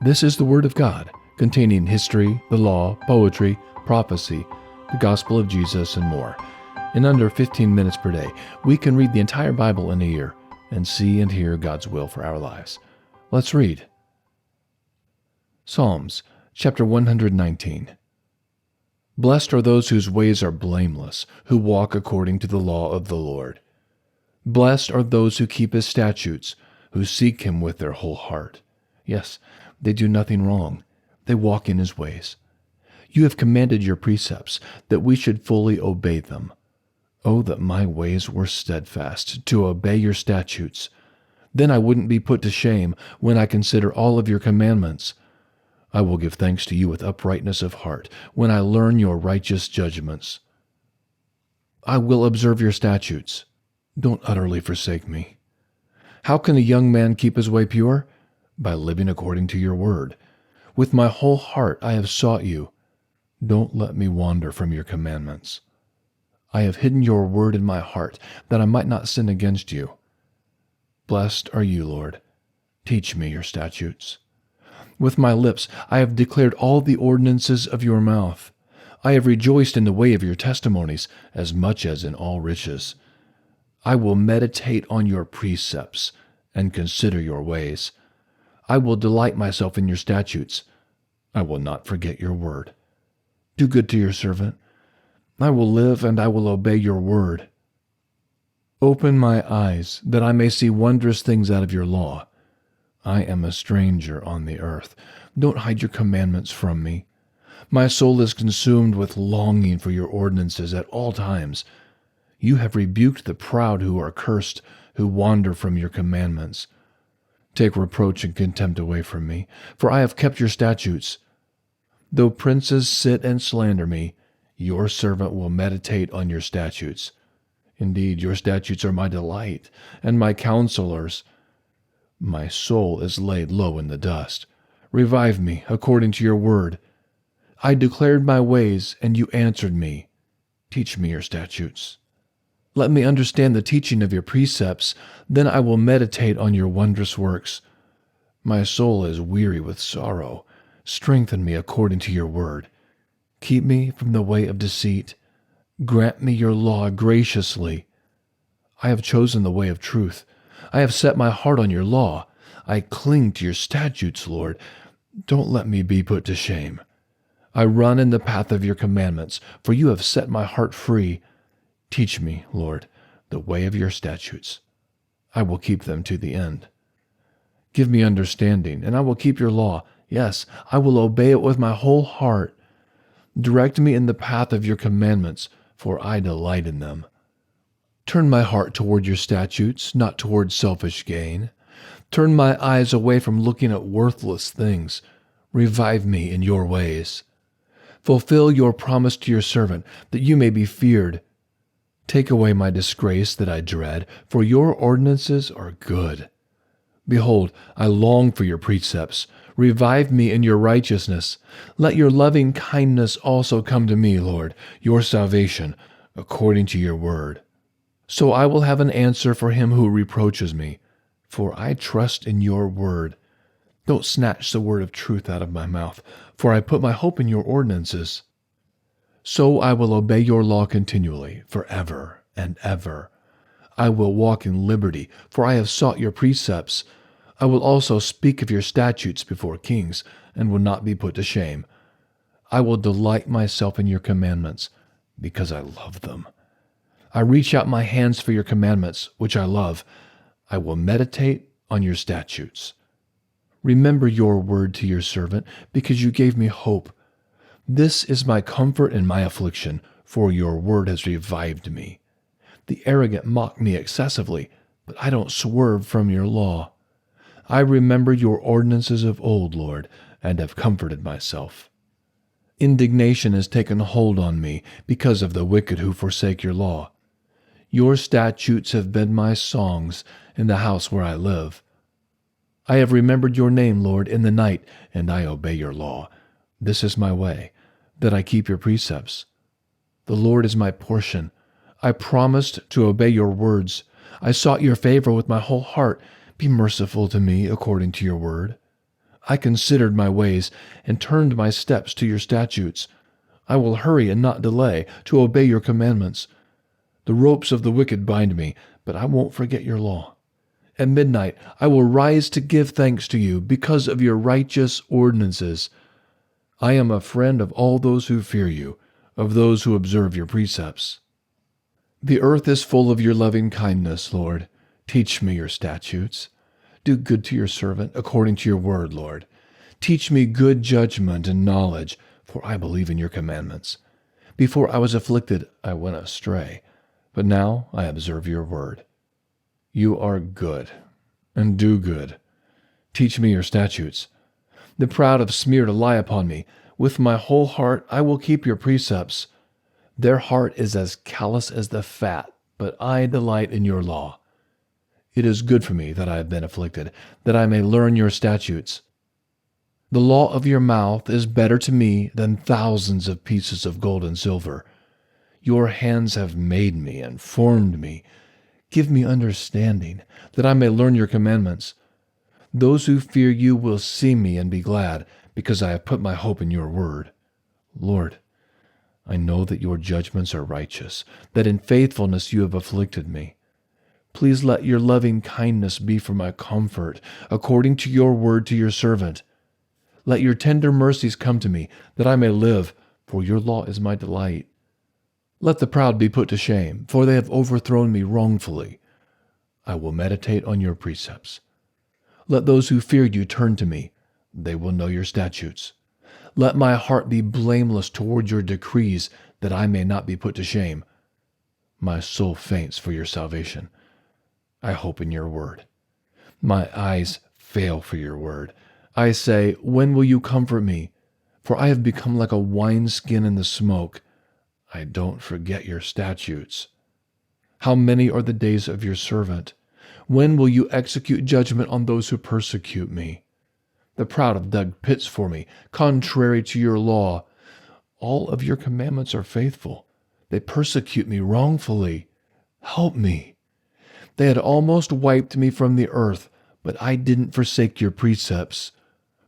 This is the Word of God, containing history, the law, poetry, prophecy, the gospel of Jesus, and more. In under 15 minutes per day, we can read the entire Bible in a year and see and hear God's will for our lives. Let's read. Psalms, chapter 119. Blessed are those whose ways are blameless, who walk according to the law of the Lord. Blessed are those who keep his statutes, who seek him with their whole heart. Yes, they do nothing wrong. They walk in his ways. You have commanded your precepts, that we should fully obey them. Oh, that my ways were steadfast, to obey your statutes. Then I wouldn't be put to shame when I consider all of your commandments. I will give thanks to you with uprightness of heart, when I learn your righteous judgments. I will observe your statutes. Don't utterly forsake me. How can a young man keep his way pure? By living according to your word. With my whole heart I have sought you. Don't let me wander from your commandments. I have hidden your word in my heart, that I might not sin against you. Blessed are you, Lord. Teach me your statutes. With my lips I have declared all the ordinances of your mouth. I have rejoiced in the way of your testimonies, as much as in all riches. I will meditate on your precepts and consider your ways. I will delight myself in your statutes. I will not forget your word. Do good to your servant. I will live and I will obey your word. Open my eyes, that I may see wondrous things out of your law. I am a stranger on the earth. Don't hide your commandments from me. My soul is consumed with longing for your ordinances at all times. You have rebuked the proud who are cursed, who wander from your commandments. Take reproach and contempt away from me, for I have kept your statutes. Though princes sit and slander me, your servant will meditate on your statutes. Indeed, your statutes are my delight, and my counselors. My soul is laid low in the dust. Revive me according to your word. I declared my ways, and you answered me. Teach me your statutes. Let me understand the teaching of your precepts, then I will meditate on your wondrous works. My soul is weary with sorrow. Strengthen me according to your word. Keep me from the way of deceit. Grant me your law graciously. I have chosen the way of truth. I have set my heart on your law. I cling to your statutes, Lord. Don't let me be put to shame. I run in the path of your commandments, for you have set my heart free. Teach me, Lord, the way of your statutes. I will keep them to the end. Give me understanding, and I will keep your law. Yes, I will obey it with my whole heart. Direct me in the path of your commandments, for I delight in them. Turn my heart toward your statutes, not toward selfish gain. Turn my eyes away from looking at worthless things. Revive me in your ways. Fulfill your promise to your servant, that you may be feared. Take away my disgrace that I dread, for your ordinances are good. Behold, I long for your precepts. Revive me in your righteousness. Let your loving kindness also come to me, Lord, your salvation, according to your word. So I will have an answer for him who reproaches me, for I trust in your word. Don't snatch the word of truth out of my mouth, for I put my hope in your ordinances. So I will obey your law continually, forever and ever. I will walk in liberty, for I have sought your precepts. I will also speak of your statutes before kings, and will not be put to shame. I will delight myself in your commandments, because I love them. I reach out my hands for your commandments, which I love. I will meditate on your statutes. Remember your word to your servant, because you gave me hope. This is my comfort in my affliction, for your word has revived me. The arrogant mock me excessively, but I don't swerve from your law. I remember your ordinances of old, Lord, and have comforted myself. Indignation has taken hold on me because of the wicked who forsake your law. Your statutes have been my songs in the house where I live. I have remembered your name, Lord, in the night, and I obey your law. This is my way, that I keep your precepts. The Lord is my portion. I promised to obey your words. I sought your favor with my whole heart. Be merciful to me according to your word. I considered my ways and turned my steps to your statutes. I will hurry and not delay to obey your commandments. The ropes of the wicked bind me, but I won't forget your law. At midnight I will rise to give thanks to you because of your righteous ordinances. I am a friend of all those who fear you, of those who observe your precepts. The earth is full of your loving kindness, Lord. Teach me your statutes. Do good to your servant according to your word, Lord. Teach me good judgment and knowledge, for I believe in your commandments. Before I was afflicted, I went astray, but now I observe your word. You are good, and do good. Teach me your statutes. The proud have smeared a lie upon me. With my whole heart I will keep your precepts. Their heart is as callous as the fat, but I delight in your law. It is good for me that I have been afflicted, that I may learn your statutes. The law of your mouth is better to me than thousands of pieces of gold and silver. Your hands have made me and formed me. Give me understanding, that I may learn your commandments. Those who fear you will see me and be glad, because I have put my hope in your word. Lord, I know that your judgments are righteous, that in faithfulness you have afflicted me. Please let your loving kindness be for my comfort, according to your word to your servant. Let your tender mercies come to me, that I may live, for your law is my delight. Let the proud be put to shame, for they have overthrown me wrongfully. I will meditate on your precepts. Let those who fear you turn to me. They will know your statutes. Let my heart be blameless toward your decrees, that I may not be put to shame. My soul faints for your salvation. I hope in your word. My eyes fail for your word. I say, when will you comfort me? For I have become like a wineskin in the smoke. I don't forget your statutes. How many are the days of your servant? When will you execute judgment on those who persecute me? The proud have dug pits for me, contrary to your law. All of your commandments are faithful. They persecute me wrongfully. Help me. They had almost wiped me from the earth, but I didn't forsake your precepts.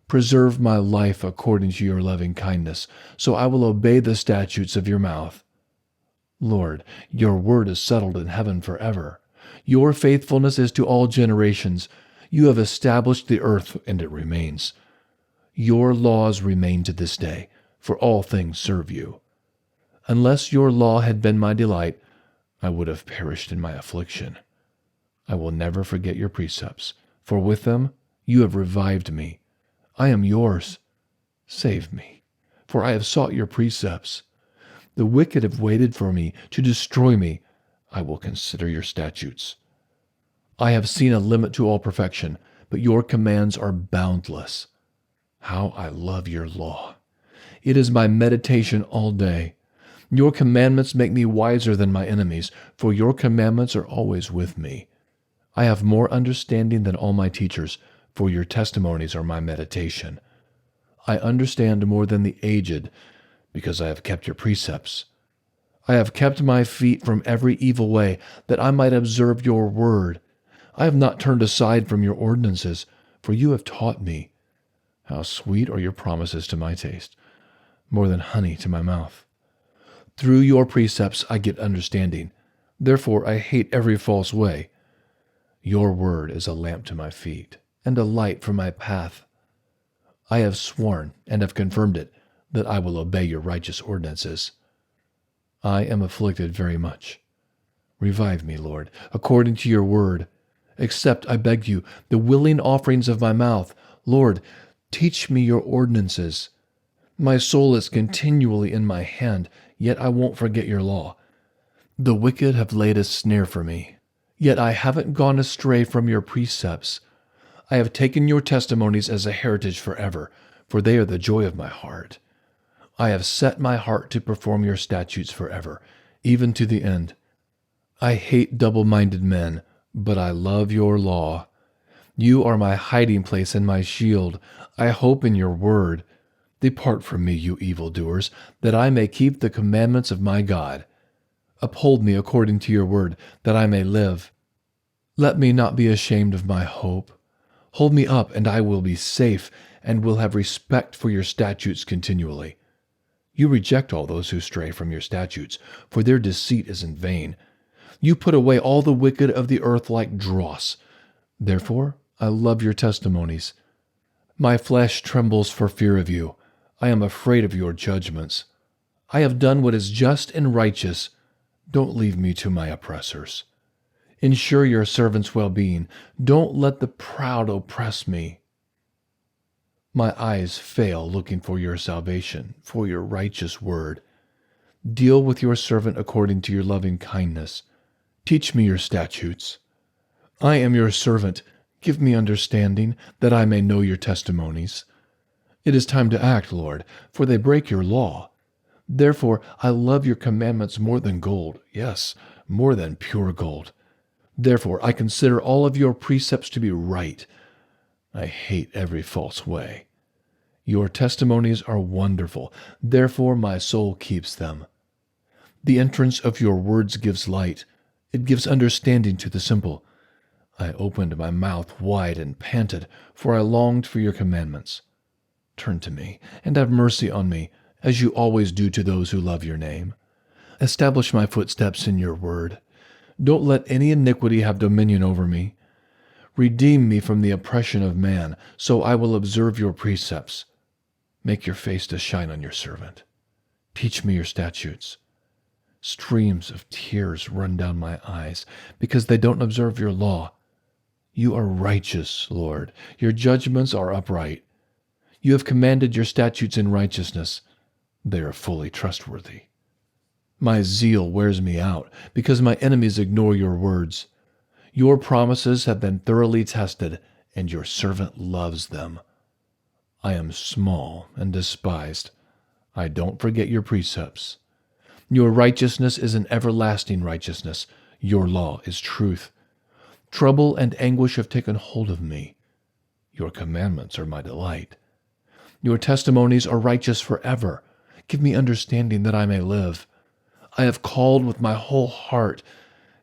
Preserve my life according to your loving kindness, so I will obey the statutes of your mouth. Lord, your word is settled in heaven forever. Your faithfulness is to all generations. You have established the earth, and it remains. Your laws remain to this day, for all things serve you. Unless your law had been my delight, I would have perished in my affliction. I will never forget your precepts, for with them you have revived me. I am yours. Save me, for I have sought your precepts. The wicked have waited for me to destroy me. I will consider your statutes. I have seen a limit to all perfection, but your commands are boundless. How I love your law! It is my meditation all day. Your commandments make me wiser than my enemies, for your commandments are always with me. I have more understanding than all my teachers, for your testimonies are my meditation. I understand more than the aged, because I have kept your precepts. I have kept my feet from every evil way, that I might observe your word. I have not turned aside from your ordinances, for you have taught me. How sweet are your promises to my taste, more than honey to my mouth. Through your precepts I get understanding. Therefore I hate every false way. Your word is a lamp to my feet, and a light for my path. I have sworn and have confirmed it, that I will obey your righteous ordinances. I am afflicted very much. Revive me, Lord, according to your word. Accept, I beg you, the willing offerings of my mouth. Lord, teach me your ordinances. My soul is continually in my hand, yet I won't forget your law. The wicked have laid a snare for me, yet I haven't gone astray from your precepts. I have taken your testimonies as a heritage forever, for they are the joy of my heart. I have set my heart to perform your statutes forever, even to the end. I hate double-minded men, but I love your law. You are my hiding place and my shield. I hope in your word. Depart from me, you evildoers, that I may keep the commandments of my God. Uphold me according to your word, that I may live. Let me not be ashamed of my hope. Hold me up, and I will be safe, and will have respect for your statutes continually. You reject all those who stray from your statutes, for their deceit is in vain. You put away all the wicked of the earth like dross. Therefore, I love your testimonies. My flesh trembles for fear of you. I am afraid of your judgments. I have done what is just and righteous. Don't leave me to my oppressors. Ensure your servant's well-being. Don't let the proud oppress me. My eyes fail looking for your salvation, for your righteous word. Deal with your servant according to your loving kindness. Teach me your statutes. I am your servant. Give me understanding, that I may know your testimonies. It is time to act, Lord, for they break your law. Therefore I love your commandments more than gold, yes, more than pure gold. Therefore I consider all of your precepts to be right. I hate every false way. Your testimonies are wonderful, therefore my soul keeps them. The entrance of your words gives light. It gives understanding to the simple. I opened my mouth wide and panted, for I longed for your commandments. Turn to me, and have mercy on me, as you always do to those who love your name. Establish my footsteps in your word. Don't let any iniquity have dominion over me. Redeem me from the oppression of man, so I will observe your precepts. Make your face to shine on your servant. Teach me your statutes. Streams of tears run down my eyes, because they don't observe your law. You are righteous, Lord. Your judgments are upright. You have commanded your statutes in righteousness. They are fully trustworthy. My zeal wears me out, because my enemies ignore your words. Your promises have been thoroughly tested, and your servant loves them. I am small and despised. I don't forget your precepts. Your righteousness is an everlasting righteousness. Your law is truth. Trouble and anguish have taken hold of me. Your commandments are my delight. Your testimonies are righteous forever. Give me understanding that I may live. I have called with my whole heart.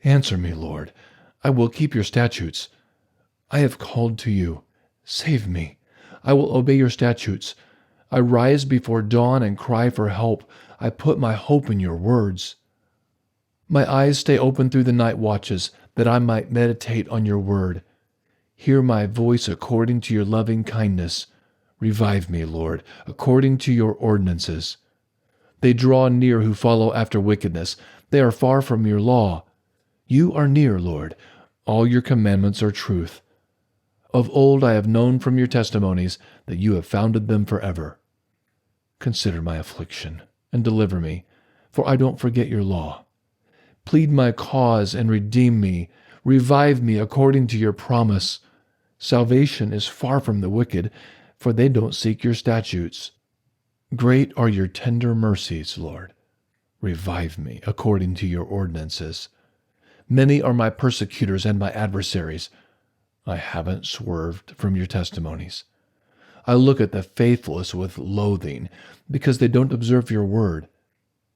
Answer me, Lord. I will keep your statutes. I have called to you. Save me. I will obey your statutes. I rise before dawn and cry for help. I put my hope in your words. My eyes stay open through the night watches, that I might meditate on your word. Hear my voice according to your loving kindness. Revive me, Lord, according to your ordinances. They draw near who follow after wickedness. They are far from your law. You are near, Lord. All your commandments are truth. Of old I have known from your testimonies that you have founded them forever. Consider my affliction and deliver me, for I don't forget your law. Plead my cause and redeem me. Revive me according to your promise. Salvation is far from the wicked, for they don't seek your statutes. Great are your tender mercies, Lord. Revive me according to your ordinances. Many are my persecutors and my adversaries. I haven't swerved from your testimonies. I look at the faithless with loathing, because they don't observe your word.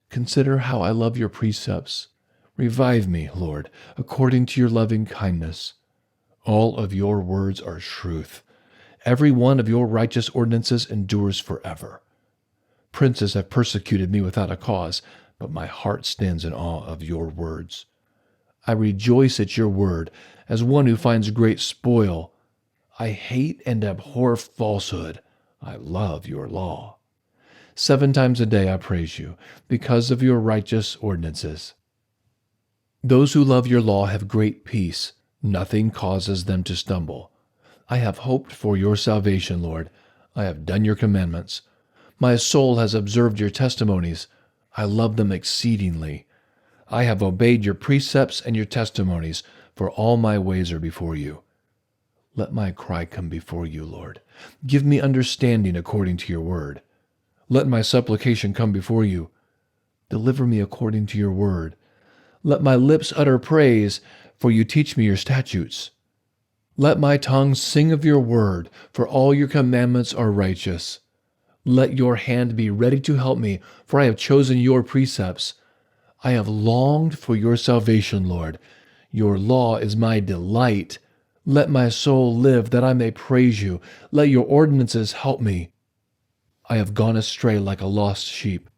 Consider how I love your precepts. Revive me, Lord, according to your loving kindness. All of your words are truth. Every one of your righteous ordinances endures forever. Princes have persecuted me without a cause, but my heart stands in awe of your words. I rejoice at your word as one who finds great spoil. I hate and abhor falsehood. I love your law. 7 times a day I praise you, because of your righteous ordinances. Those who love your law have great peace. Nothing causes them to stumble. I have hoped for your salvation, Lord. I have done your commandments. My soul has observed your testimonies. I love them exceedingly. I have obeyed your precepts and your testimonies, for all my ways are before you. Let my cry come before you, Lord. Give me understanding according to your word. Let my supplication come before you. Deliver me according to your word. Let my lips utter praise, for you teach me your statutes. Let my tongue sing of your word, for all your commandments are righteous. Let your hand be ready to help me, for I have chosen your precepts. I have longed for your salvation, Lord. Your law is my delight. Let my soul live that I may praise you. Let your ordinances help me. I have gone astray like a lost sheep.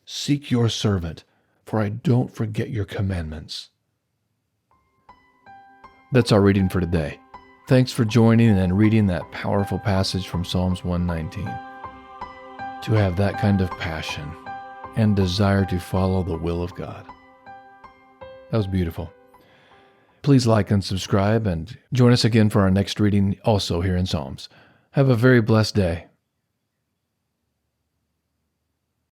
Seek your servant, for I don't forget your commandments. That's our reading for today. Thanks for joining and reading that powerful passage from Psalms 119. To have that kind of passion and desire to follow the will of God. That was beautiful. Please like and subscribe and join us again for our next reading also here in Psalms. Have a very blessed day.